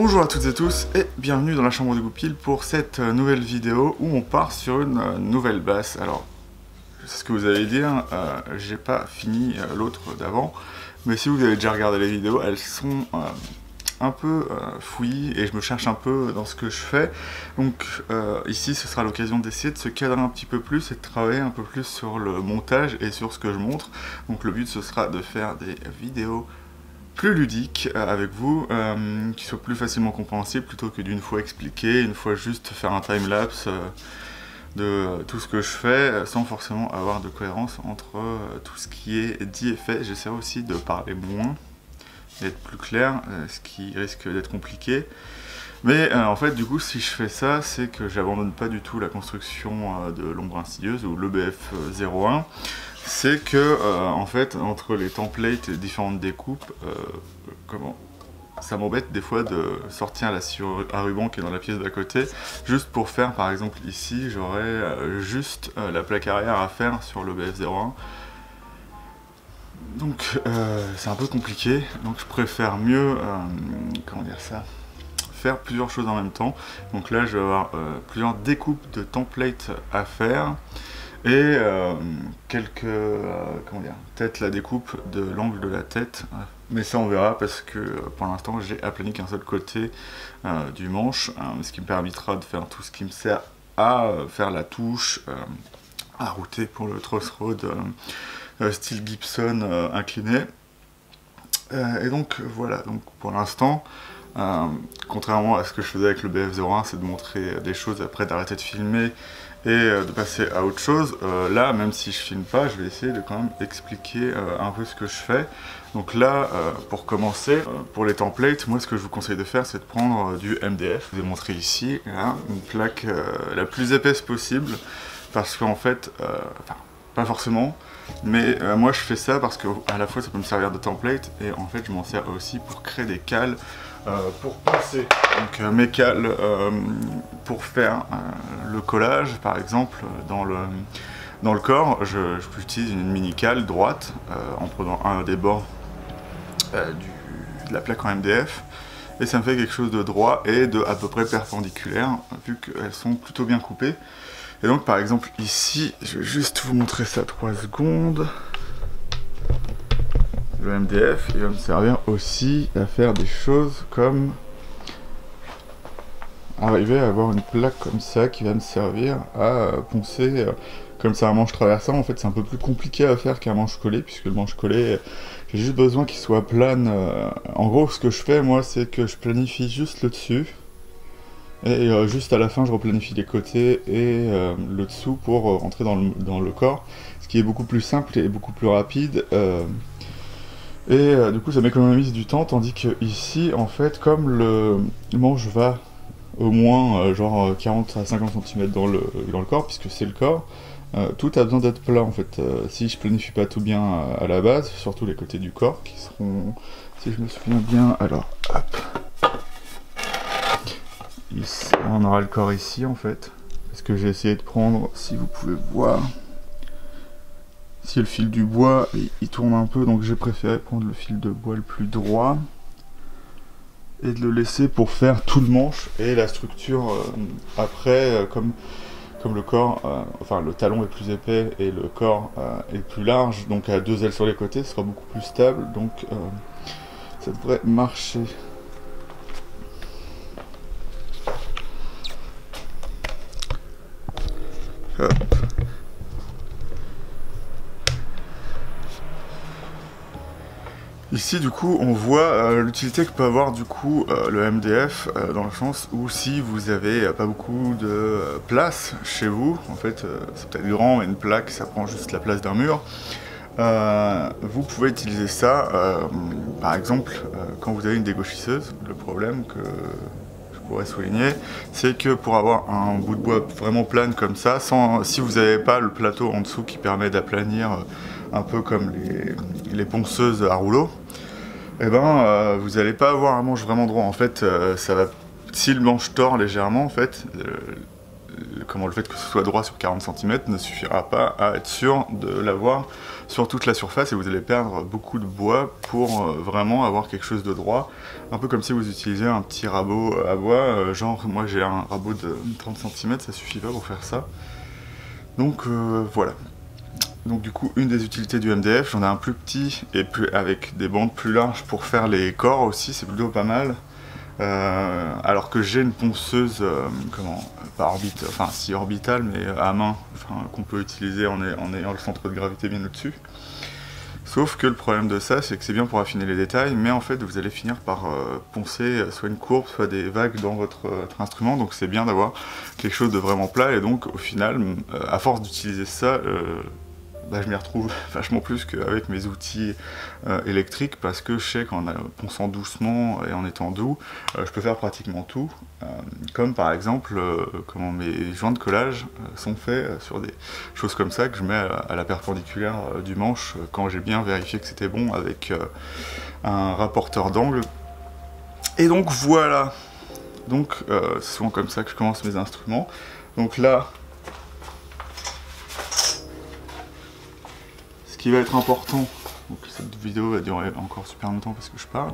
Bonjour à toutes et tous et bienvenue dans la chambre de Goupil pour cette nouvelle vidéo où on part sur une nouvelle basse. Alors, c'est ce que vous allez dire, j'ai pas fini l'autre d'avant, mais si vous avez déjà regardé les vidéos, elles sont un peu fouillis et je me cherche un peu dans ce que je fais. Donc ici ce sera l'occasion d'essayer de se cadrer un petit peu plus et de travailler un peu plus sur le montage et sur ce que je montre. Donc le but ce sera de faire des vidéos plus ludiques avec vous, qui soient plus facilement compréhensibles plutôt que d'une fois expliquer, une fois juste faire un timelapse de tout ce que je fais sans forcément avoir de cohérence entre tout ce qui est dit et fait. J'essaie aussi de parler moins, d'être plus clair, ce qui risque d'être compliqué. Mais en fait du coup si je fais ça, c'est que j'abandonne pas du tout la construction de l'ombre insidieuse ou l'EBF 01. C'est que en fait entre les templates et les différentes découpes, ça m'embête des fois de sortir la scie à ruban qui est dans la pièce d'à côté, juste pour faire par exemple ici, j'aurais juste la plaque arrière à faire sur l'EBF 01. Donc c'est un peu compliqué, donc je préfère mieux, comment dire ça, faire plusieurs choses en même temps. Donc là je vais avoir plusieurs découpes de templates à faire et quelques, comment dire, peut-être la découpe de l'angle de la tête, mais ça on verra parce que pour l'instant j'ai aplani qu'un seul côté du manche, ce qui me permettra de faire tout ce qui me sert à faire la touche, à router pour le truss rod style Gibson incliné. Et donc voilà, donc pour l'instant, contrairement à ce que je faisais avec le BF01, c'est de montrer des choses après d'arrêter de filmer et de passer à autre chose. Là, même si je filme pas, je vais essayer de quand même expliquer un peu ce que je fais. Donc là, pour commencer, pour les templates, moi ce que je vous conseille de faire, c'est de prendre du MDF. Je vous ai montré ici, là, une plaque la plus épaisse possible, parce qu'en fait, enfin, pas forcément, mais moi je fais ça parce que à la fois ça peut me servir de template et en fait je m'en sers aussi pour créer des cales pour passer donc mes cales pour faire le collage par exemple dans le corps. J'utilise une mini cale droite en prenant un des bords de la plaque en MDF et ça me fait quelque chose de droit et de à peu près perpendiculaire vu qu'elles sont plutôt bien coupées. Et donc par exemple ici, je vais juste vous montrer ça 3 secondes. Le MDF, il va me servir aussi à faire des choses comme arriver à avoir une plaque comme ça qui va me servir à poncer comme ça un manche traversant. En fait c'est un peu plus compliqué à faire qu'un manche collé, puisque le manche collé, j'ai juste besoin qu'il soit plane. En gros ce que je fais moi, c'est que je planifie juste le dessus. Et juste à la fin je replanifie les côtés et le dessous pour rentrer dans le corps, ce qui est beaucoup plus simple et beaucoup plus rapide, et du coup ça m'économise du temps, tandis que ici en fait comme le manche va au moins genre 40 à 50 cm dans le corps, puisque c'est le corps, tout a besoin d'être plat en fait. Si je planifie pas tout bien à la base, surtout les côtés du corps qui seront, si je me souviens bien, alors hop, ici, on aura le corps ici en fait, parce que j'ai essayé de prendre, si vous pouvez voir, si le fil du bois il tourne un peu, donc j'ai préféré prendre le fil de bois le plus droit et de le laisser pour faire tout le manche et la structure après, comme le corps, enfin le talon est plus épais et le corps est plus large, donc à 2 ailes sur les côtés, ce sera beaucoup plus stable, donc ça devrait marcher. Hop. Ici du coup on voit l'utilité que peut avoir du coup le MDF, dans le sens où si vous avez pas beaucoup de place chez vous, en fait c'est peut-être grand mais une plaque ça prend juste la place d'un mur, vous pouvez utiliser ça par exemple quand vous avez une dégauchisseuse. Le problème que je pourrais souligner, c'est que pour avoir un bout de bois vraiment plane comme ça, si vous n'avez pas le plateau en dessous qui permet d'aplanir un peu comme les ponceuses à rouleau, et ben vous n'allez pas avoir un manche vraiment droit. En fait, ça va, si le manche tord légèrement, en fait, le fait que ce soit droit sur 40 cm ne suffira pas à être sûr de l'avoir sur toute la surface, et vous allez perdre beaucoup de bois pour vraiment avoir quelque chose de droit. Un peu comme si vous utilisiez un petit rabot à bois, genre moi j'ai un rabot de 30 cm, ça suffit pas pour faire ça. Donc voilà. Donc du coup, une des utilités du MDF, j'en ai un plus petit et avec des bandes plus larges pour faire les corps aussi, c'est plutôt pas mal. Alors que j'ai une ponceuse, pas orbitale, enfin si orbitale, mais à main, qu'on peut utiliser en ayant le centre de gravité bien au-dessus. Sauf que le problème de ça, c'est que c'est bien pour affiner les détails, mais en fait vous allez finir par poncer soit une courbe, soit des vagues dans votre instrument, donc c'est bien d'avoir quelque chose de vraiment plat, et donc au final, à force d'utiliser ça, je m'y retrouve vachement plus qu'avec mes outils électriques, parce que je sais qu'en ponçant doucement et en étant doux, je peux faire pratiquement tout, comme par exemple comment mes joints de collage sont faits sur des choses comme ça que je mets à la perpendiculaire du manche quand j'ai bien vérifié que c'était bon avec un rapporteur d'angle. Et donc voilà, donc c'est souvent comme ça que je commence mes instruments. Donc là, ce qui va être important, donc cette vidéo va durer encore super longtemps parce que je parle.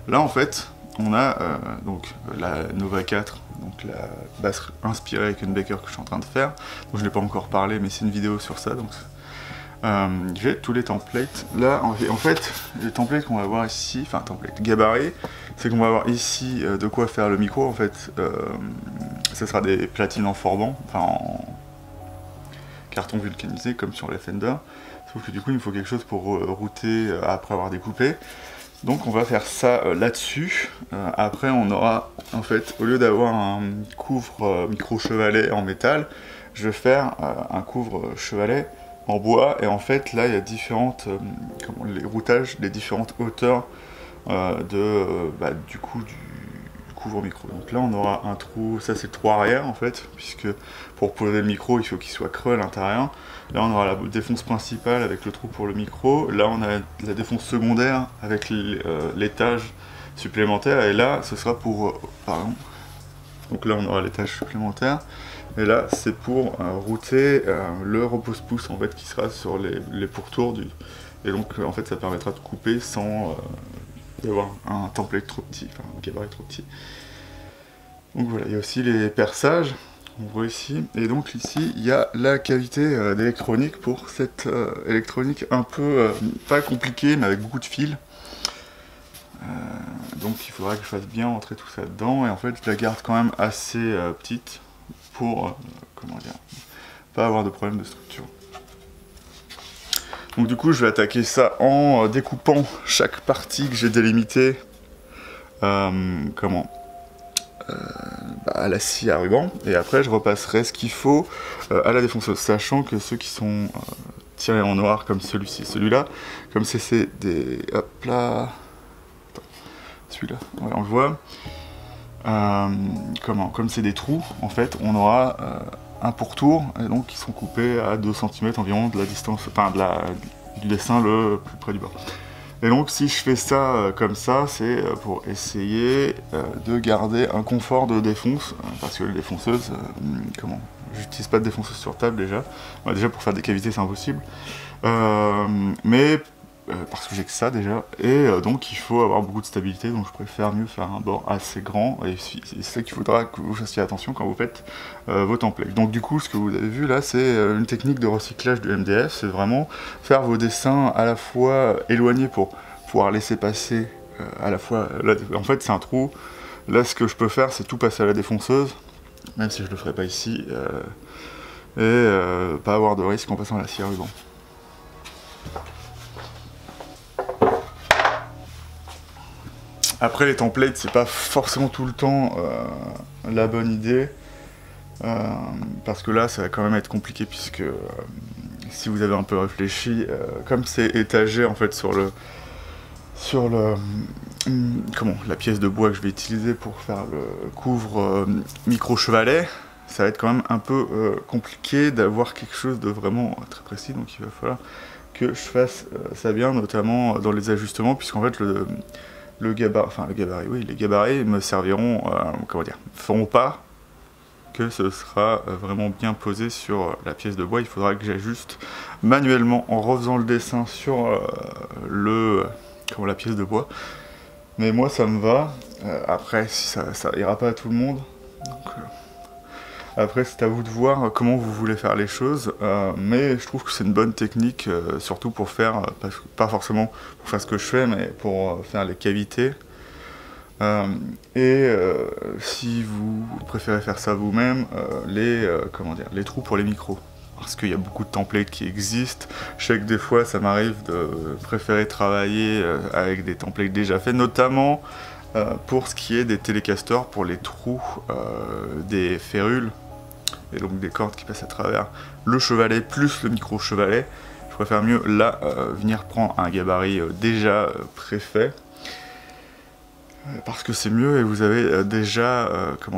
Là en fait, on a donc la Nova 4, donc la basse inspirée avec une Baker que je suis en train de faire. Donc je n'ai pas encore parlé, mais c'est une vidéo sur ça. Donc j'ai tous les templates. Là en fait, les templates qu'on va voir ici, enfin template gabarit, c'est qu'on va avoir ici de quoi faire le micro. En fait, ça sera des platines en forban, enfin en carton vulcanisé comme sur les Fender. Sauf que du coup il me faut quelque chose pour router après avoir découpé. Donc on va faire ça là-dessus. Après on aura, en fait, au lieu d'avoir un couvre micro chevalet en métal, je vais faire un couvre chevalet en bois. Et en fait là il y a différentes, les routages, les différentes hauteurs du coup du couvre micro. Donc là on aura un trou, ça c'est le trou arrière en fait, puisque pour poser le micro il faut qu'il soit creux à l'intérieur. Là on aura la défonce principale avec le trou pour le micro, là on a la défonce secondaire avec l'étage supplémentaire, et là ce sera pour, pardon, donc là on aura l'étage supplémentaire, et là c'est pour router le repose-pouce en fait qui sera sur les pourtours et donc en fait ça permettra de couper sans d'avoir un template trop petit, enfin un gabarit trop petit. Donc voilà, il y a aussi les perçages, on voit ici, et donc ici il y a la cavité d'électronique pour cette électronique un peu, pas compliquée mais avec beaucoup de fils. Donc il faudra que je fasse bien entrer tout ça dedans, et en fait je la garde quand même assez petite pour, comment dire, pas avoir de problème de structure. Donc du coup je vais attaquer ça en découpant chaque partie que j'ai délimitée à la scie à ruban, et après je repasserai ce qu'il faut à la défonceuse, sachant que ceux qui sont tirés en noir comme celui-ci, celui-là, comme c'est des... hop là... celui-là, ouais, on le voit, comme c'est des trous, en fait, on aura un pourtour, et donc qui sont coupés à 2 cm environ de la distance, enfin du dessin le plus près du bord. Et donc si je fais ça comme ça, c'est pour essayer de garder un confort de défonce, parce que les défonceuses, j'utilise pas de défonceuse sur table déjà. Déjà pour faire des cavités c'est impossible, mais parce que j'ai que ça déjà, et donc il faut avoir beaucoup de stabilité, donc je préfère mieux faire un bord assez grand, et c'est ça qu'il faudra que vous fassiez attention quand vous faites vos templates. Donc du coup ce que vous avez vu là, c'est une technique de recyclage du MDF, c'est vraiment faire vos dessins à la fois éloignés pour pouvoir laisser passer à la fois, là, en fait c'est un trou, là ce que je peux faire c'est tout passer à la défonceuse, même si je le ferai pas ici, et pas avoir de risque en passant à la scie à ruban. Après les templates c'est pas forcément tout le temps la bonne idée, parce que là ça va quand même être compliqué, puisque si vous avez un peu réfléchi, comme c'est étagé en fait sur la pièce de bois que je vais utiliser pour faire le couvre micro chevalet, ça va être quand même un peu compliqué d'avoir quelque chose de vraiment très précis, donc il va falloir que je fasse ça bien, notamment dans les ajustements, puisqu'en fait les gabarits me serviront, feront pas que ce sera vraiment bien posé sur la pièce de bois. Il faudra que j'ajuste manuellement en refaisant le dessin sur la pièce de bois. Mais moi ça me va. Après si ça ira pas à tout le monde. Donc, après c'est à vous de voir comment vous voulez faire les choses. Mais je trouve que c'est une bonne technique, surtout pour faire, pas forcément pour faire ce que je fais, mais pour faire les cavités. Si vous préférez faire ça vous-même, les trous pour les micros. Parce qu'il y a beaucoup de templates qui existent. Je sais que des fois ça m'arrive de préférer travailler avec des templates déjà faits, notamment pour ce qui est des télécasters, pour les trous des férules, et donc des cordes qui passent à travers le chevalet plus le micro chevalet. Je préfère mieux là venir prendre un gabarit déjà préfet. Parce que c'est mieux et vous avez déjà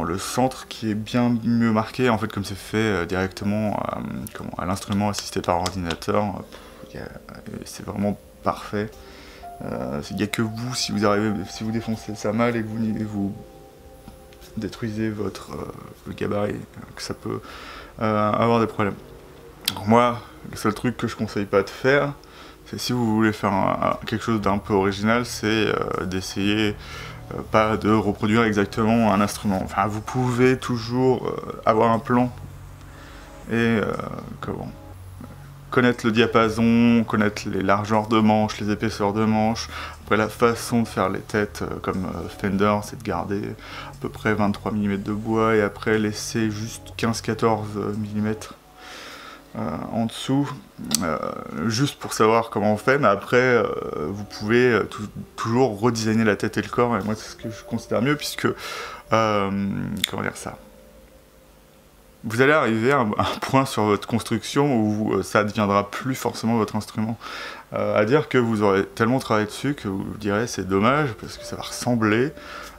le centre qui est bien mieux marqué, en fait, comme c'est fait directement à l'instrument assisté par ordinateur. C'est vraiment parfait. Il n'y a que vous, si vous défoncez ça mal et que vous détruisez le gabarit, que ça peut avoir des problèmes. Alors moi, le seul truc que je conseille pas de faire, c'est si vous voulez faire quelque chose d'un peu original, c'est d'essayer pas de reproduire exactement un instrument. Enfin, vous pouvez toujours avoir un plan et connaître le diapason, connaître les largeurs de manches, les épaisseurs de manches. Après, la façon de faire les têtes, comme Fender, c'est de garder à peu près 23 mm de bois et après laisser juste 15-14 mm en dessous, juste pour savoir comment on fait, mais après vous pouvez toujours redesigner la tête et le corps, et moi c'est ce que je considère mieux, puisque comment dire ça, vous allez arriver à un point sur votre construction où ça ne deviendra plus forcément votre instrument, à dire que vous aurez tellement travaillé dessus que vous direz c'est dommage parce que ça va ressembler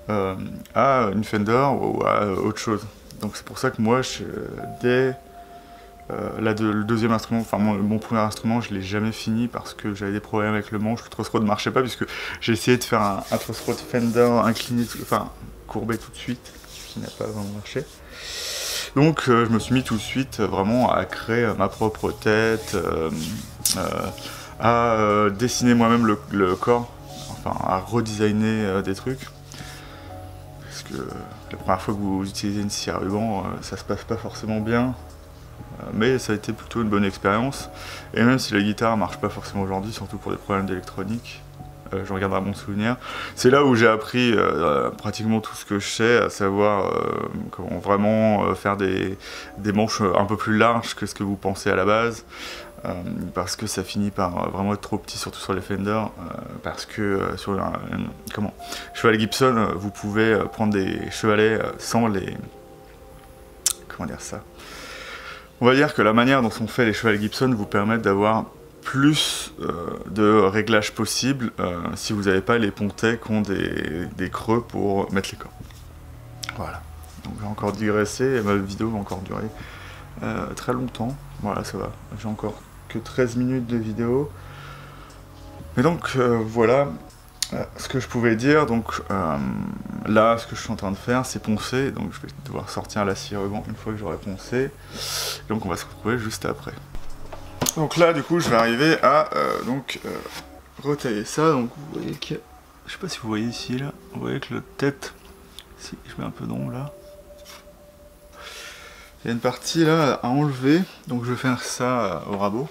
à une Fender ou à autre chose. Donc c'est pour ça que moi le deuxième instrument, enfin mon premier instrument, je l'ai jamais fini parce que j'avais des problèmes avec le manche, le truss rod ne marchait pas puisque j'ai essayé de faire un truss rod Fender incliné, enfin courbé tout de suite, ce qui n'a pas vraiment marché. Donc je me suis mis tout de suite vraiment à créer ma propre tête, à dessiner moi-même le corps, enfin à redesigner des trucs. Parce que la première fois que vous utilisez une scie à ruban, ça se passe pas forcément bien. Mais ça a été plutôt une bonne expérience, et même si la guitare marche pas forcément aujourd'hui, surtout pour des problèmes d'électronique, je regarde à mon souvenir, c'est là où j'ai appris pratiquement tout ce que je sais, à savoir comment vraiment faire des manches un peu plus larges que ce que vous pensez à la base, parce que ça finit par vraiment être trop petit, surtout sur les Fender, parce que sur chevalet Gibson, vous pouvez prendre des chevalets sans les... comment dire ça ? On va dire que la manière dont sont faits les chevalets Gibson vous permet d'avoir plus de réglages possibles si vous n'avez pas les pontets qui ont des creux pour mettre les cordes. Voilà. Donc j'ai encore digressé et ma vidéo va encore durer très longtemps. Voilà, ça va. J'ai encore que 13 minutes de vidéo. Mais donc voilà ce que je pouvais dire. Donc là, ce que je suis en train de faire, c'est poncer. Donc je vais devoir sortir la scie ruban une fois que j'aurai poncé. Donc on va se retrouver juste après. Donc là, du coup, je vais arriver à retailler ça. Donc vous voyez que, je sais pas si vous voyez ici là, vous voyez que la tête, si je mets un peu d'ombre là, il y a une partie là à enlever. Donc je vais faire ça au rabot.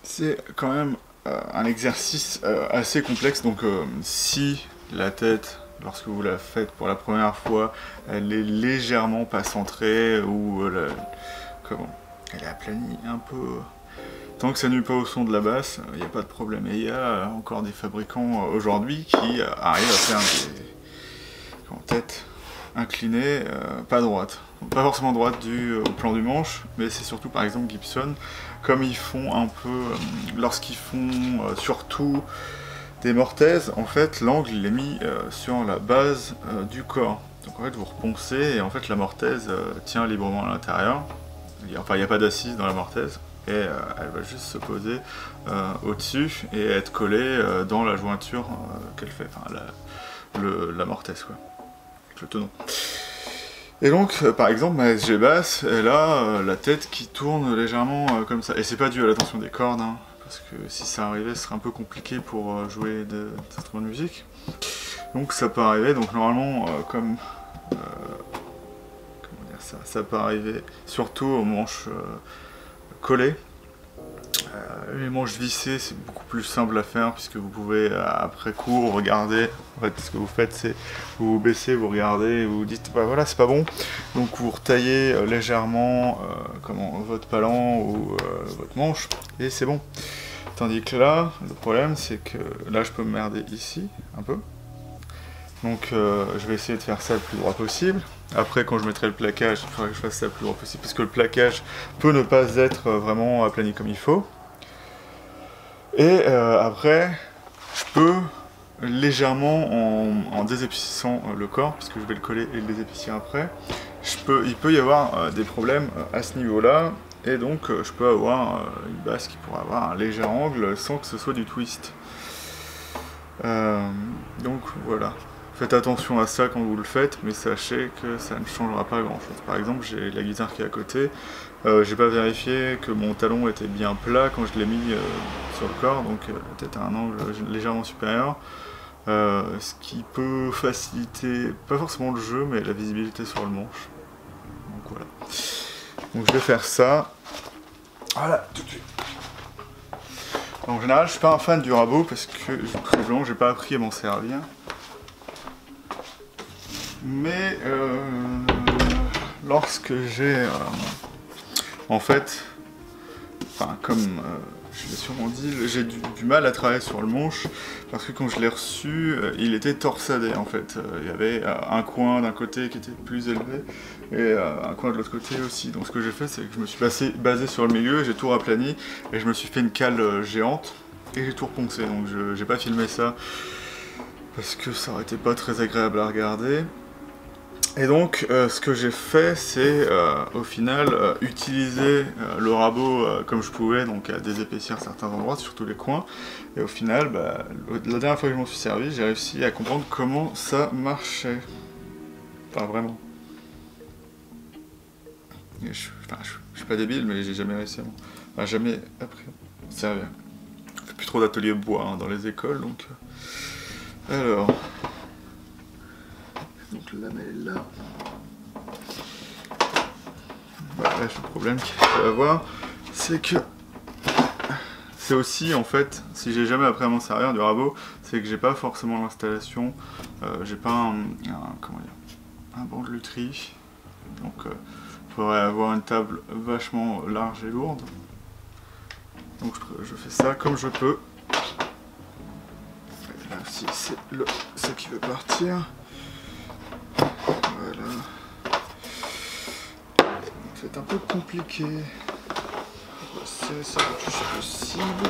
C'est quand même un exercice assez complexe, donc si la tête, lorsque vous la faites pour la première fois, elle est légèrement pas centrée ou elle est aplanie un peu, tant que ça nuit pas au son de la basse, il n'y a pas de problème. Et il y a encore des fabricants aujourd'hui qui arrivent à faire des têtes inclinées, pas droite. Pas forcément droite due au plan du manche, mais c'est surtout par exemple Gibson, comme ils font un peu, lorsqu'ils font surtout des mortaises, en fait l'angle il est mis sur la base du corps. Donc en fait vous reponcez et en fait la mortaise tient librement à l'intérieur. Enfin il n'y a pas d'assise dans la mortaise et elle va juste se poser au-dessus et être collée dans la jointure qu'elle fait, enfin la mortaise quoi, avec le tenon. Et donc, par exemple, ma SG basse, elle a la tête qui tourne légèrement comme ça. Et c'est pas dû à la tension des cordes, hein, parce que si ça arrivait, ce serait un peu compliqué pour jouer des instruments de musique. Donc ça peut arriver, donc normalement, comment dire ça, ça peut arriver surtout aux manches collées. Les manches vissées, c'est beaucoup plus simple à faire puisque vous pouvez après coup regarder. En fait, ce que vous faites, c'est vous baissez, vous regardez, vous dites bah voilà, c'est pas bon. Donc vous retaillez légèrement votre palan ou votre manche et c'est bon. Tandis que là, le problème, c'est que là, je peux me merder ici un peu. Donc je vais essayer de faire ça le plus droit possible. Après, quand je mettrai le plaquage, il faudra que je fasse ça le plus droit possible parce que le plaquage peut ne pas être vraiment aplani comme il faut. Et après, je peux légèrement, en désépaississant le corps, puisque je vais le coller et le désépaissir après, il peut y avoir des problèmes à ce niveau-là, et donc je peux avoir une basse qui pourrait avoir un léger angle sans que ce soit du twist. Donc voilà. Faites attention à ça quand vous le faites, mais sachez que ça ne changera pas grand chose. Par exemple, j'ai la guitare qui est à côté, j'ai pas vérifié que mon talon était bien plat quand je l'ai mis sur le corps, donc la tête a un angle légèrement supérieur, ce qui peut faciliter, pas forcément le jeu, mais la visibilité sur le manche. Donc voilà. Donc je vais faire ça. Voilà, tout de suite. En général, je suis pas un fan du rabot parce que, tout simplement, j'ai pas appris à m'en servir. Mais lorsque j'ai en fait, comme je l'ai sûrement dit, j'ai du mal à travailler sur le manche parce que quand je l'ai reçu, il était torsadé en fait. Il y avait un coin d'un côté qui était plus élevé et un coin de l'autre côté aussi. Donc ce que j'ai fait, c'est que je me suis basé sur le milieu, j'ai tout raplani et je me suis fait une cale géante et j'ai tout reponcé. Donc j'ai pas filmé ça parce que ça aurait été pas très agréable à regarder. Et donc ce que j'ai fait, c'est au final utiliser le rabot comme je pouvais, donc à désépaissir certains endroits, surtout les coins. Et au final, la dernière fois que je m'en suis servi, j'ai réussi à comprendre comment ça marchait. Enfin vraiment. Et je suis pas débile, mais j'ai jamais réussi à jamais appris à m'en servir. Je fais plus trop d'ateliers de bois dans les écoles, donc... Alors... Donc la lamelle est là. Voilà, le problème qu'il faut avoir, c'est que c'est aussi en fait, si j'ai jamais appris à m'en servir du rabot, c'est que j'ai pas forcément l'installation, j'ai pas un banc de lutherie, donc il faudrait avoir une table vachement large et lourde. Donc je fais ça comme je peux. Et là aussi c'est ce qui veut partir. Voilà. C'est un peu compliqué. On va serrer ça le plus possible.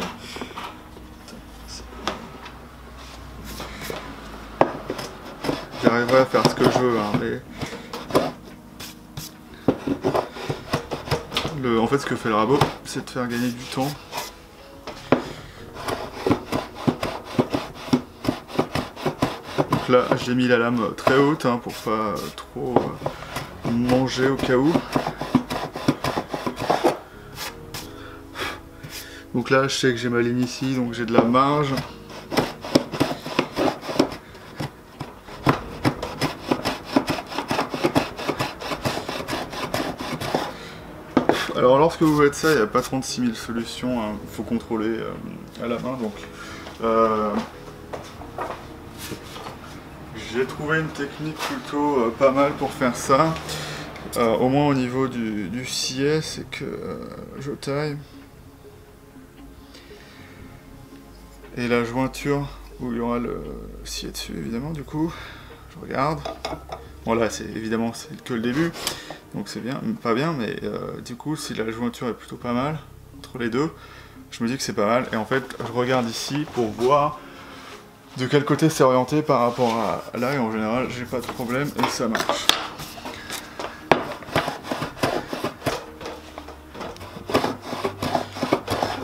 J'arriverai à faire ce que je veux, hein, mais... En fait, ce que fait le rabot, c'est de faire gagner du temps. Donc là, j'ai mis la lame très haute hein, pour pas trop manger au cas où. Donc là, je sais que j'ai ma ligne ici, donc j'ai de la marge. Alors lorsque vous faites ça, il n'y a pas 36 000 solutions, hein. Il faut contrôler à la main. Donc j'ai trouvé une technique plutôt pas mal pour faire ça. Au moins au niveau du scié, c'est que je taille. Et la jointure où il y aura le scié dessus, évidemment, du coup, je regarde. Bon là, évidemment, c'est que le début, donc c'est bien, pas bien, mais du coup, si la jointure est plutôt pas mal, entre les deux, je me dis que c'est pas mal. Et en fait, je regarde ici pour voir de quel côté c'est orienté par rapport à là, et en général, j'ai pas de problème, et ça marche.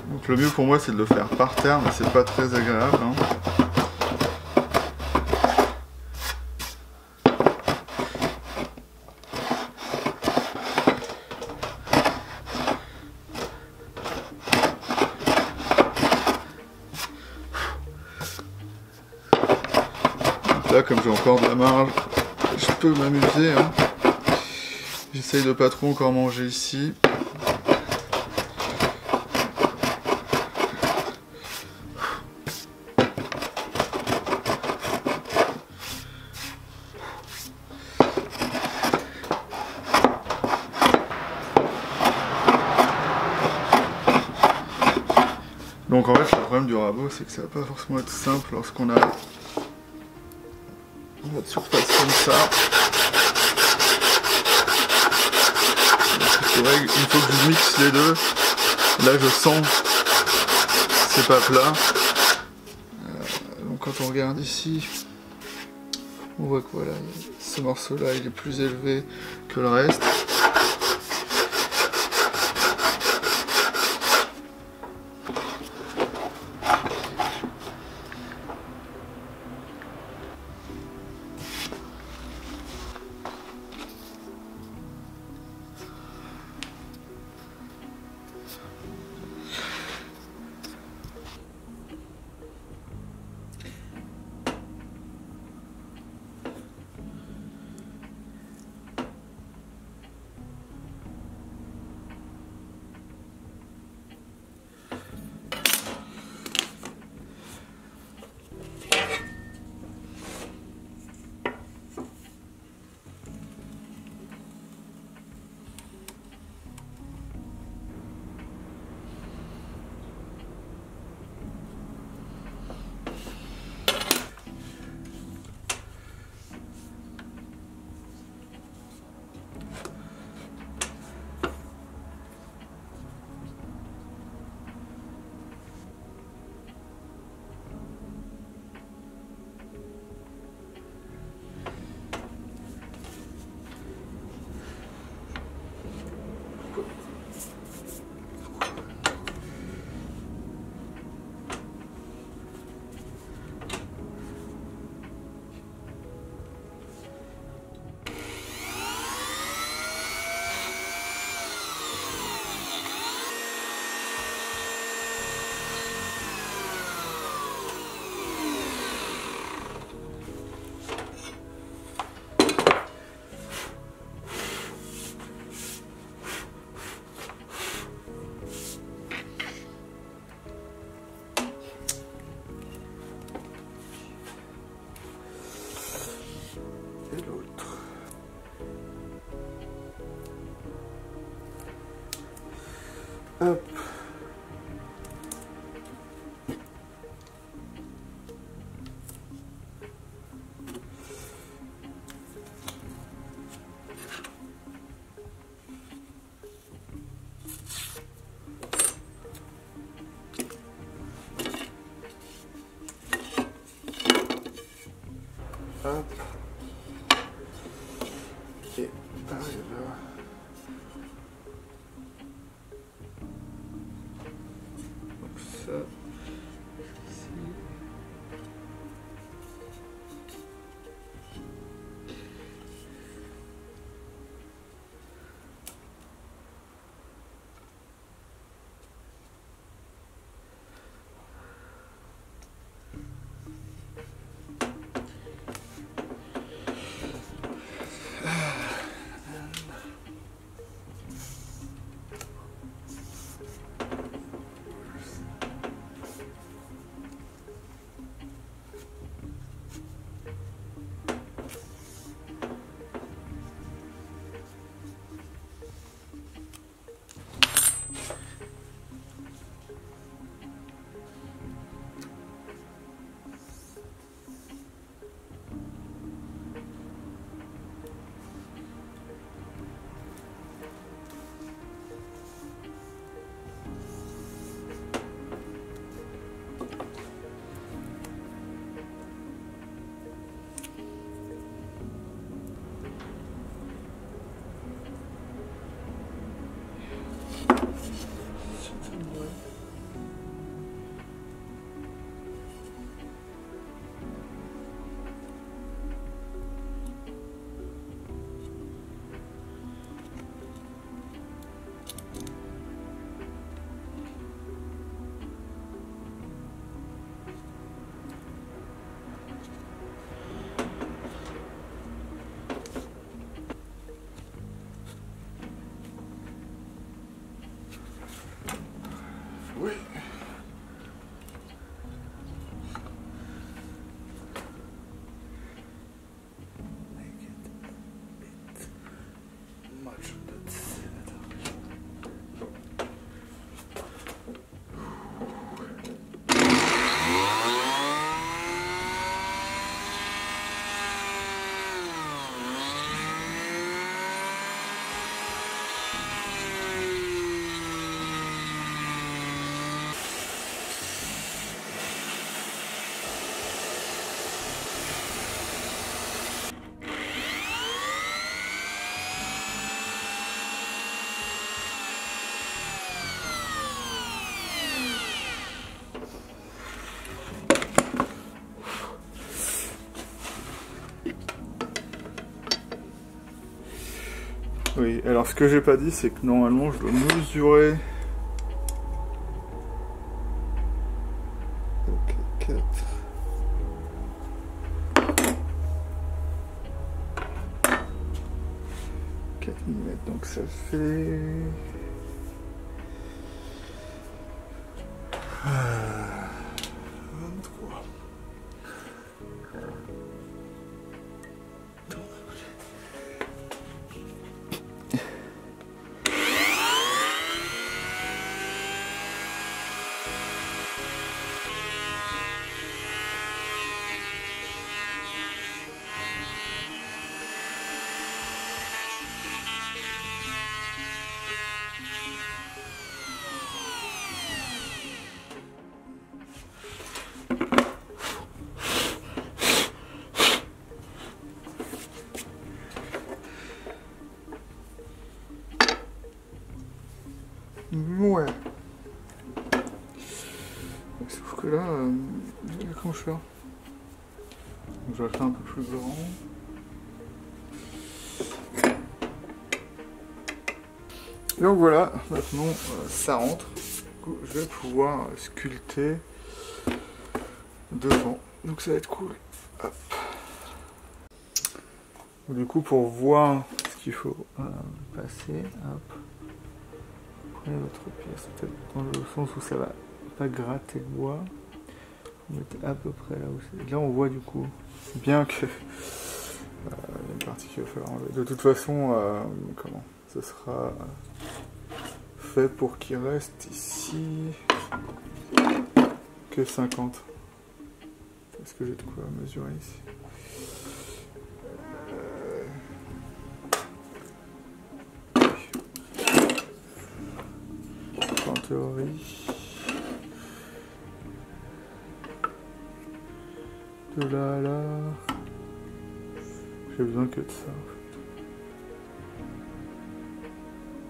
Donc le mieux pour moi, c'est de le faire par terre, mais c'est pas très agréable, hein. Là, comme j'ai encore de la marge, je peux m'amuser. Hein. J'essaye de pas trop encore manger ici. Donc en fait, le problème du rabot, c'est que ça va pas forcément être simple lorsqu'on a notre surface comme ça. C'est vrai qu'une fois que je mixe les deux, là je sens que c'est pas plat. Donc quand on regarde ici, on voit que voilà, ce morceau-là il est plus élevé que le reste. Hop. Hop. Et par là. Donc ça. Ici. Oui. Oui, alors ce que j'ai pas dit, c'est que normalement je dois mesurer. Ok, 4. 4 mm, donc ça fait. 23. Ouais. Sauf que là, comment je fais? Donc, je vais faire un peu plus grand. Donc voilà, maintenant ça rentre. Du coup, je vais pouvoir sculpter devant. Donc ça va être cool. Hop. Du coup, pour voir ce qu'il faut passer, hop. Prenez votre pièce, peut-être dans le sens où ça va pas gratter le bois. Vous mettez à peu près là où c'est. Là, on voit du coup, bien que il y a une partie qu'il va falloir enlever. De toute façon, comment ce sera fait pour qu'il reste ici que 50. Est-ce que j'ai de quoi mesurer ici? En théorie, de là à là, j'ai besoin que de ça.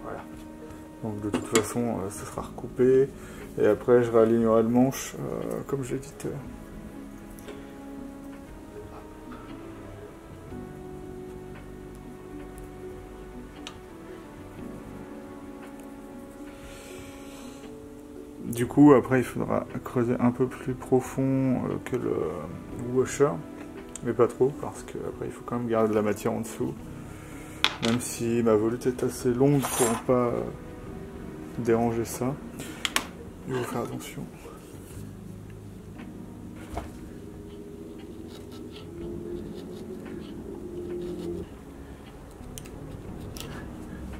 Voilà. Donc de toute façon, ça sera recoupé. Et après, je réalignerai le manche, comme j'ai dit tout à l'heure. Du coup, après, il faudra creuser un peu plus profond que le washer, mais pas trop, parce que après, il faut quand même garder de la matière en dessous. Même si ma volute est assez longue pour ne pas déranger ça, il faut faire attention.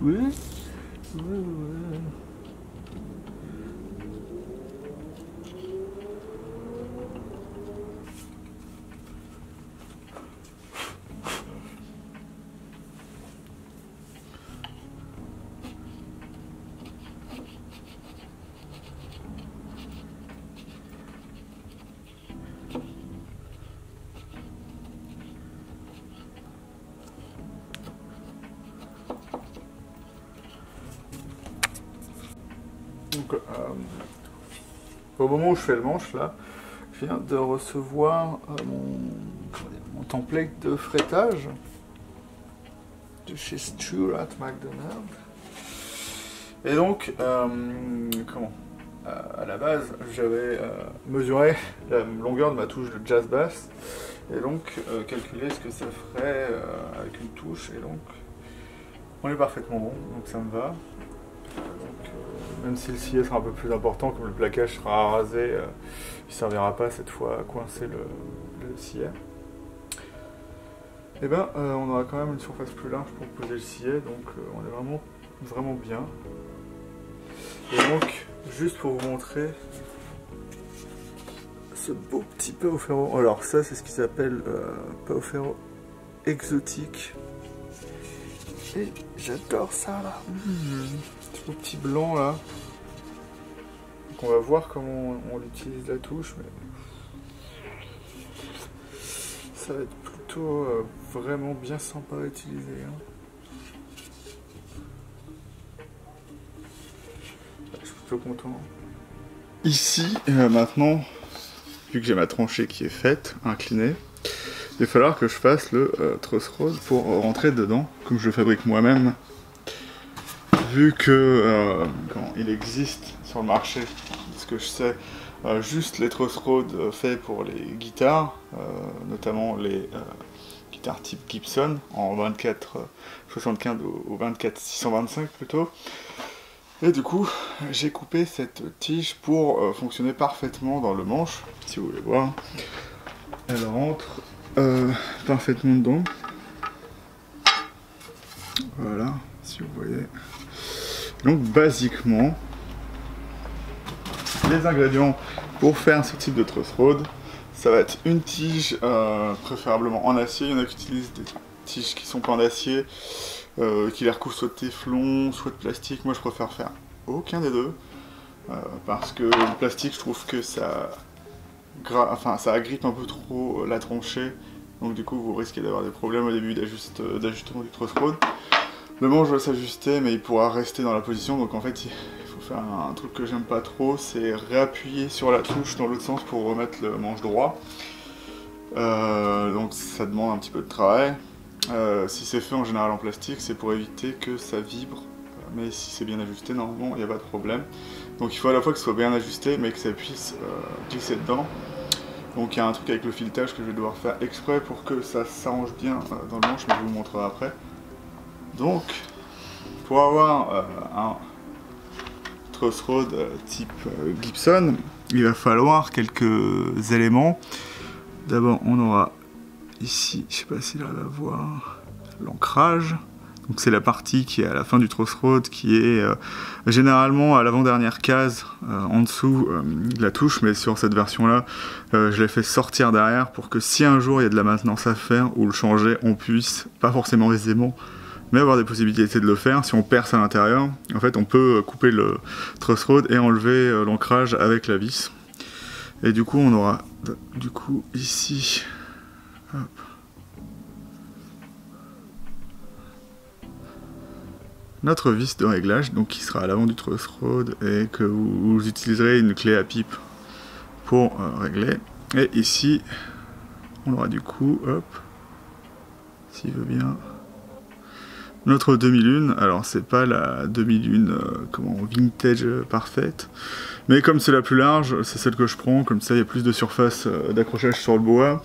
Oui, ouais. Donc, au moment où je fais le manche, là, je viens de recevoir mon template de frettage de chez Stuart McDonald. Et donc, à la base, j'avais mesuré la longueur de ma touche de jazz bass et donc calculé ce que ça ferait avec une touche. Et donc, on est parfaitement bon, donc ça me va. Donc, même si le scié sera un peu plus important, comme le plaquage sera à raser, il ne servira pas cette fois à coincer le scié. Et ben on aura quand même une surface plus large pour poser le scié, donc on est vraiment bien. Et donc, juste pour vous montrer ce beau petit Pao Ferro. Alors ça, c'est ce qui s'appelle Pao Ferro exotique. Et j'adore ça là. Ce beau petit blanc là. Donc on va voir comment on utilise la touche, mais ça va être plutôt vraiment bien sympa à utiliser. Je suis plutôt content. Ici, maintenant, vu que j'ai ma tranchée qui est faite, inclinée, il va falloir que je fasse le truss rod pour rentrer dedans, comme je le fabrique moi-même. Vu que il existe sur le marché, ce que je sais, juste les truss rod faits pour les guitares, notamment les guitares type Gibson en 24-75 ou 24-625 plutôt. Et du coup, j'ai coupé cette tige pour fonctionner parfaitement dans le manche, si vous voulez voir. Elle rentre parfaitement dedans. Voilà, si vous voyez. Donc, basiquement, les ingrédients pour faire ce type de truss rod, ça va être une tige, préférablement en acier. Il y en a qui utilisent des tiges qui sont pas en acier, qui les recouvrent soit de téflon, soit de plastique. Moi je préfère faire aucun des deux, parce que le plastique, je trouve que ça agrippe un peu trop la tranchée, donc du coup vous risquez d'avoir des problèmes au début d'ajustement du truss rod. Le manche va s'ajuster, mais il pourra rester dans la position, donc en fait il faut faire un truc que j'aime pas trop, c'est réappuyer sur la touche dans l'autre sens pour remettre le manche droit. Donc ça demande un petit peu de travail. Si c'est fait en général en plastique, c'est pour éviter que ça vibre, mais si c'est bien ajusté, normalement il n'y a pas de problème. Donc il faut à la fois que ce soit bien ajusté, mais que ça puisse glisser dedans. Donc il y a un truc avec le filetage que je vais devoir faire exprès pour que ça s'arrange bien dans le manche, mais je vous montrerai après. Donc, pour avoir un truss rod type Gibson, il va falloir quelques éléments. D'abord, on aura ici, je sais pas si là on va voir, l'ancrage. Donc c'est la partie qui est à la fin du truss rod, qui est généralement à l'avant-dernière case, en dessous de la touche, mais sur cette version-là, je l'ai fait sortir derrière pour que si un jour il y a de la maintenance à faire ou le changer, on puisse, pas forcément aisément, mais avoir des possibilités de le faire. Si on perce à l'intérieur, en fait on peut couper le truss rod et enlever l'ancrage avec la vis. Et du coup on aura ici, hop, notre vis de réglage, donc qui sera à l'avant du truss rod et que vous utiliserez une clé à pipe pour régler. Et ici on aura du coup, hop, s'il veut bien, notre demi-lune. Alors c'est pas la demi-lune vintage parfaite, mais comme c'est la plus large, c'est celle que je prends, comme ça il y a plus de surface d'accrochage sur le bois,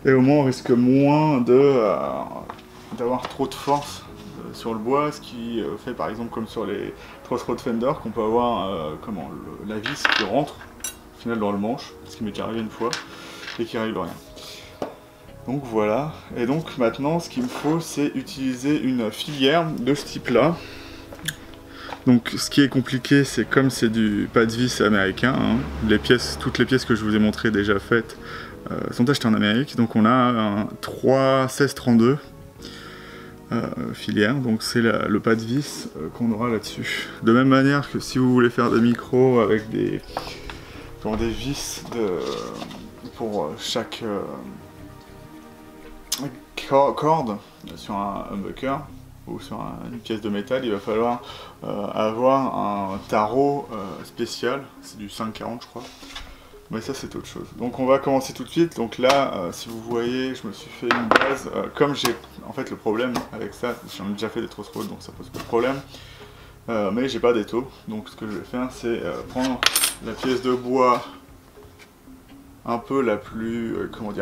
et au moins on risque moins d'avoir trop de force sur le bois, ce qui fait par exemple comme sur les truss rod Fender, qu'on peut avoir la vis qui rentre au final dans le manche, ce qui m'est déjà arrivé une fois, et qui arrive rien. Donc voilà, et donc maintenant ce qu'il me faut, c'est utiliser une filière de ce type là. Donc ce qui est compliqué, c'est comme c'est du pas de vis américain, toutes les pièces que je vous ai montrées déjà faites sont achetées en Amérique. Donc on a un 3-16-32 filière, donc c'est le pas de vis qu'on aura là-dessus. De même manière que si vous voulez faire des micros avec des vis pour chaque corde sur un humbucker ou sur une pièce de métal, il va falloir avoir un tarot spécial, c'est du 5,40 je crois, mais ça c'est autre chose. Donc on va commencer tout de suite. Donc là, si vous voyez, je me suis fait une base, comme j'ai, en fait le problème avec ça, j'en ai déjà fait des truss rod donc ça pose pas de problème, mais j'ai pas d'étau, donc ce que je vais faire c'est prendre la pièce de bois un peu la plus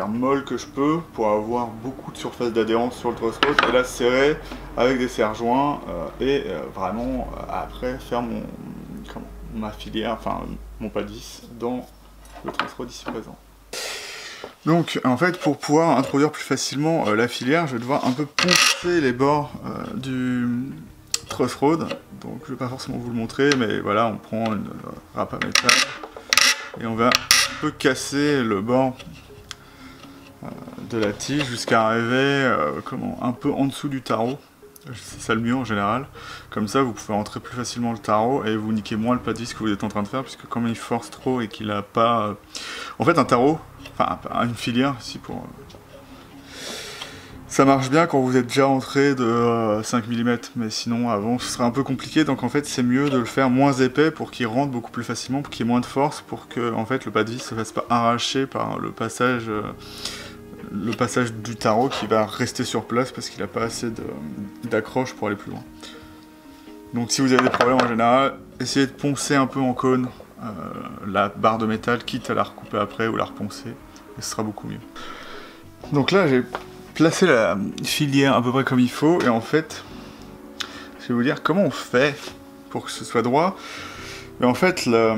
molle que je peux pour avoir beaucoup de surface d'adhérence sur le truss rod, et la serrer avec des serre-joints et vraiment après faire ma filière, enfin mon pas de vis dans le truss-rod ici présent. Donc en fait pour pouvoir introduire plus facilement la filière, je vais devoir un peu poncer les bords du truss-rod. Donc je vais pas forcément vous le montrer, mais voilà, on prend une râpe à métal et on va un peu casser le bord de la tige jusqu'à arriver un peu en dessous du tarot. C'est ça le mieux en général. Comme ça vous pouvez rentrer plus facilement le tarot et vous niquez moins le pas de vis que vous êtes en train de faire, puisque comme il force trop et qu'il a pas... En fait un tarot, enfin une filière ici pour... Ça marche bien quand vous êtes déjà entré de 5 mm, mais sinon avant ce serait un peu compliqué, donc en fait c'est mieux de le faire moins épais pour qu'il rentre beaucoup plus facilement, pour qu'il y ait moins de force, pour que en fait le pas de vis ne se fasse pas arracher par le passage du tarot qui va rester sur place parce qu'il n'a pas assez d'accroche pour aller plus loin. Donc si vous avez des problèmes en général, essayez de poncer un peu en cône la barre de métal, quitte à la recouper après ou la reponcer, et ce sera beaucoup mieux. Donc là j'ai placé la filière à peu près comme il faut, et en fait je vais vous dire comment on fait pour que ce soit droit. Et en fait la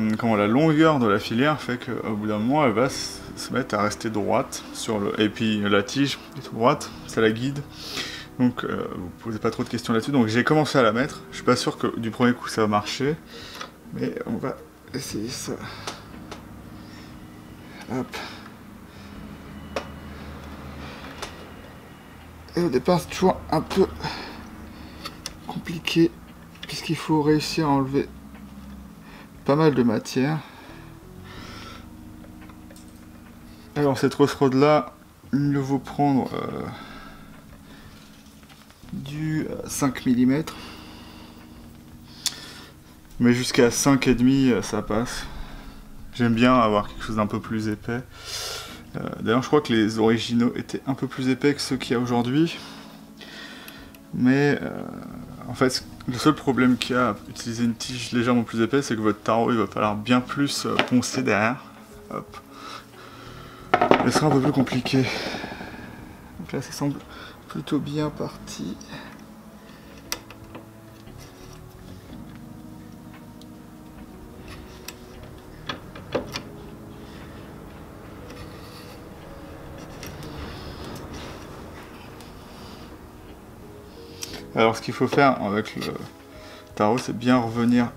longueur de la filière fait qu'au bout d'un moment elle va se mettre à rester droite sur le... Et puis la tige est toute droite, ça la guide. Donc vous posez pas trop de questions là-dessus. Donc j'ai commencé à la mettre. Je suis pas sûr que du premier coup ça va marcher, mais on va essayer ça. Hop. Et au départ c'est toujours un peu compliqué puisqu'il faut réussir à enlever pas mal de matière. Alors cette truss-rod là, il vaut prendre du 5 mm, mais jusqu'à 5,5 ça passe. J'aime bien avoir quelque chose d'un peu plus épais. D'ailleurs je crois que les originaux étaient un peu plus épais que ceux qu'il y a aujourd'hui, mais en fait le seul problème qu'il y a à utiliser une tige légèrement plus épaisse, c'est que votre tarot il va falloir bien plus poncer derrière. Hop. Et ce sera un peu plus compliqué. Donc là ça semble plutôt bien parti. Alors ce qu'il faut faire avec le tarot, c'est bien revenir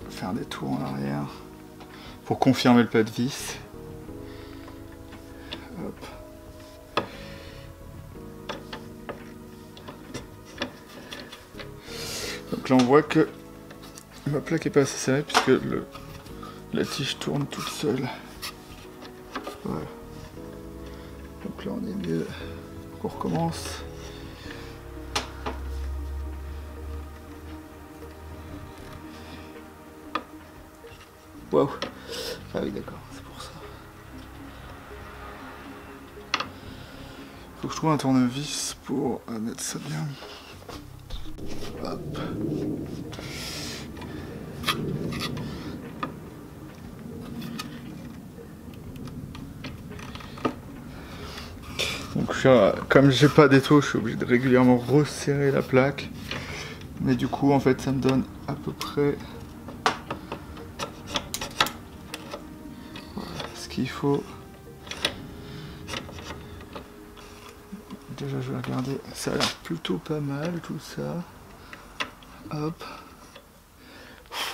faire des tours en arrière pour confirmer le pas de vis. Hop. Donc là on voit que ma plaque est pas assez serrée puisque la tige tourne toute seule. Voilà. Donc là on est mieux. On recommence. Waouh. Ah oui d'accord, c'est pour ça. Faut que je trouve un tournevis pour mettre ça bien. Hop. Donc comme j'ai pas d'étau, je suis obligé de régulièrement resserrer la plaque. Mais du coup en fait ça me donne à peu près ce qu'il faut. Déjà je vais regarder, ça a l'air plutôt pas mal tout ça. Hop.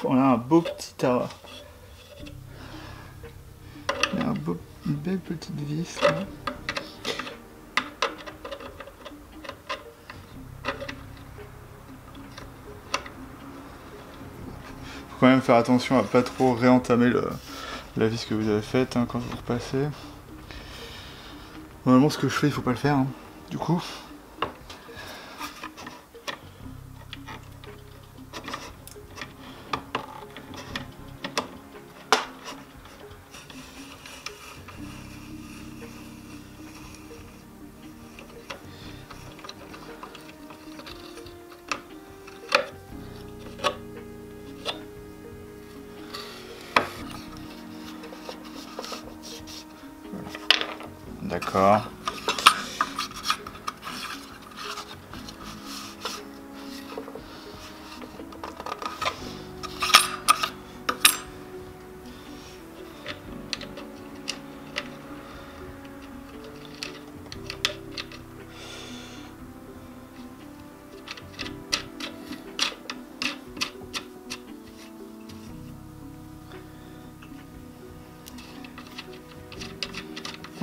On a un beau petit tarot. On a une belle petite vis là. Faut quand même faire attention à pas trop réentamer la vis que vous avez faite quand vous repassez. Normalement ce que je fais il faut pas le faire du coup. D'accord.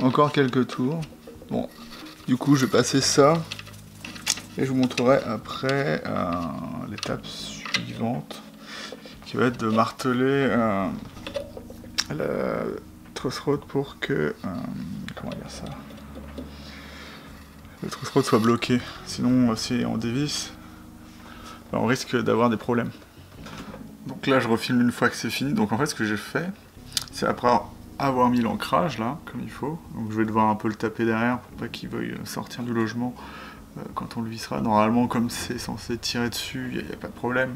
encore quelques tours. Bon, du coup je vais passer ça et je vous montrerai après l'étape suivante qui va être de marteler la truss rod pour que comment dire ça, le truss rod soit bloqué. Sinon si on dévisse, on risque d'avoir des problèmes. Donc là je refilme une fois que c'est fini. Donc en fait ce que j'ai fait, c'est après avoir mis l'ancrage là comme il faut, donc je vais devoir un peu le taper derrière pour pas qu'il veuille sortir du logement quand on le vissera. Normalement comme c'est censé tirer dessus, il n'y a pas de problème,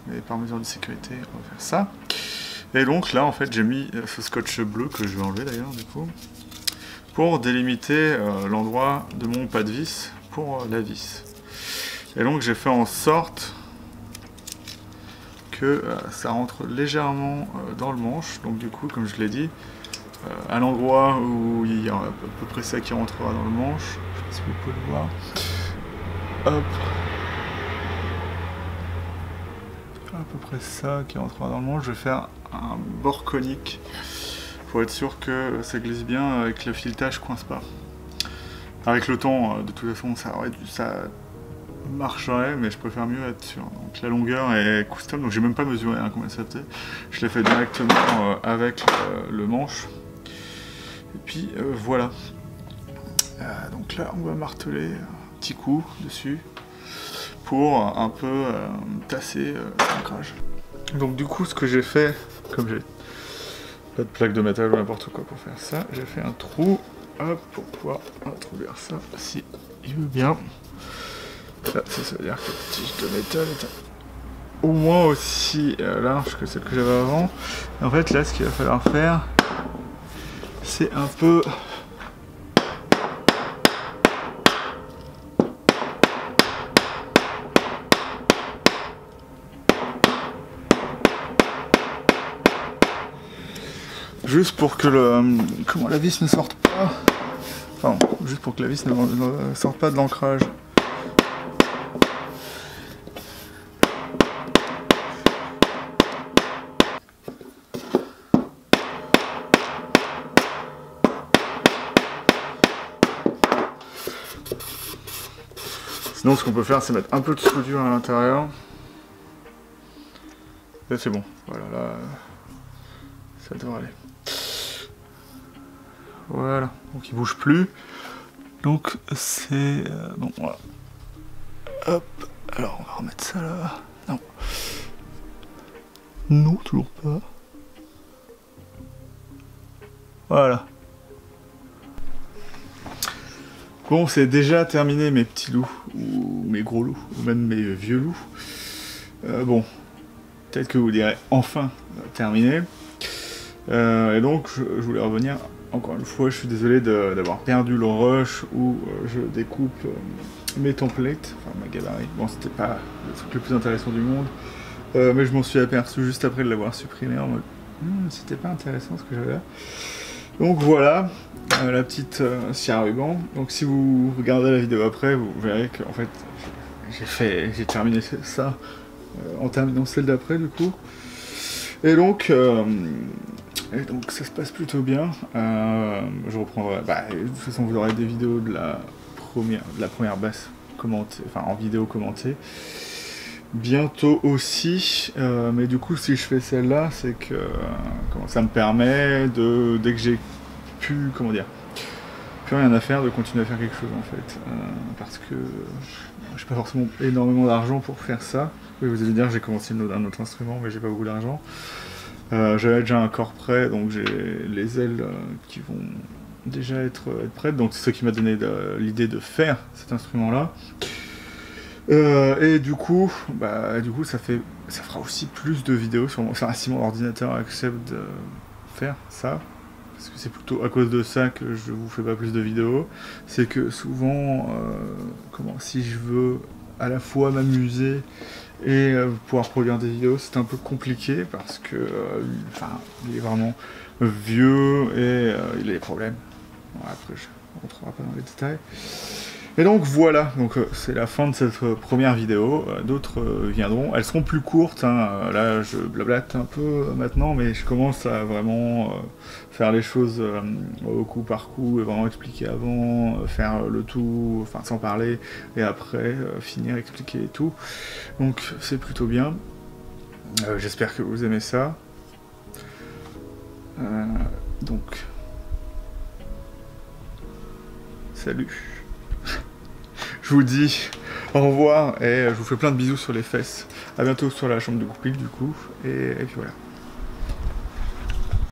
mais par mesure de sécurité on va faire ça. Et donc là en fait j'ai mis ce scotch bleu que je vais enlever d'ailleurs du coup, pour délimiter l'endroit de mon pas de vis pour la vis. Et donc j'ai fait en sorte que ça rentre légèrement dans le manche, donc du coup comme je l'ai dit, à l'endroit où il y a à peu près ça qui rentrera dans le manche, je sais pas si vous pouvez le voir, hop, à peu près ça qui rentrera dans le manche, je vais faire un bord conique pour être sûr que ça glisse bien et que le filetage coince pas. Avec le temps, de toute façon ça marcherait, mais je préfère mieux être sûr. Donc la longueur est custom, donc j'ai même pas mesuré combien ça fait. Je l'ai fait directement avec le manche. Et puis voilà. Donc là on va marteler un petit coup dessus pour un peu tasser l'ancrage. Donc du coup ce que j'ai fait, comme j'ai pas de plaque de métal ou n'importe quoi pour faire ça, j'ai fait un trou, hop, pour pouvoir introduire ça si il veut bien. Là, ça veut dire que la tige de métal est au moins aussi large que celle que j'avais avant. Et en fait, là, ce qu'il va falloir faire, c'est un peu juste pour que la vis ne sorte pas. Enfin, juste pour que la vis ne sorte pas de l'ancrage. Sinon, ce qu'on peut faire, c'est mettre un peu de soudure à l'intérieur. Là, c'est bon. Voilà, là, ça devrait aller. Voilà. Donc, il bouge plus. Donc, c'est bon. Voilà. Hop. Alors, on va remettre ça là. Non. Non, toujours pas. Voilà. Bon, c'est déjà terminé mes petits loups, ou mes gros loups, ou même mes vieux loups. Bon, peut-être que vous direz enfin terminé. Et donc, je voulais revenir, encore une fois, je suis désolé d'avoir perdu le rush où je découpe mes templates, enfin ma gabarit. Bon, c'était pas le truc le plus intéressant du monde, mais je m'en suis aperçu juste après de l'avoir supprimé en mode c'était pas intéressant ce que j'avais là. Donc voilà, la petite scie à ruban. Donc si vous regardez la vidéo après, vous verrez que en fait j'ai terminé ça en terminant celle d'après du coup. Et donc ça se passe plutôt bien. Je reprendrai. De toute façon vous aurez des vidéos de la première basse commentée, enfin en vidéo commentée. Bientôt aussi, mais du coup si je fais celle-là, c'est que ça me permet dès que j'ai plus rien à faire, de continuer à faire quelque chose en fait, parce que j'ai pas forcément énormément d'argent pour faire ça. Oui, vous allez dire j'ai commencé un autre instrument, mais j'ai pas beaucoup d'argent. J'avais déjà un corps prêt, donc j'ai les ailes qui vont déjà être prêtes, donc c'est ça qui m'a donné l'idée de faire cet instrument-là. Et du coup, ça fera aussi plus de vidéos sur si mon ordinateur accepte de faire ça, parce que c'est plutôt à cause de ça que je vous fais pas plus de vidéos. C'est que souvent, si je veux à la fois m'amuser et pouvoir produire des vidéos, c'est un peu compliqué parce que il est vraiment vieux et il a des problèmes. Bon, après, je ne rentrera pas dans les détails. Et donc voilà, donc c'est la fin de cette première vidéo, d'autres viendront, elles seront plus courtes, hein. Là je blablate un peu maintenant, mais je commence à vraiment faire les choses au coup par coup, et vraiment expliquer avant, faire le tout, enfin sans parler, et après finir, expliquer et tout, donc c'est plutôt bien, j'espère que vous aimez ça, donc, salut. Je vous dis au revoir et je vous fais plein de bisous sur les fesses. A bientôt sur la chambre de Goupil du coup. Et puis voilà.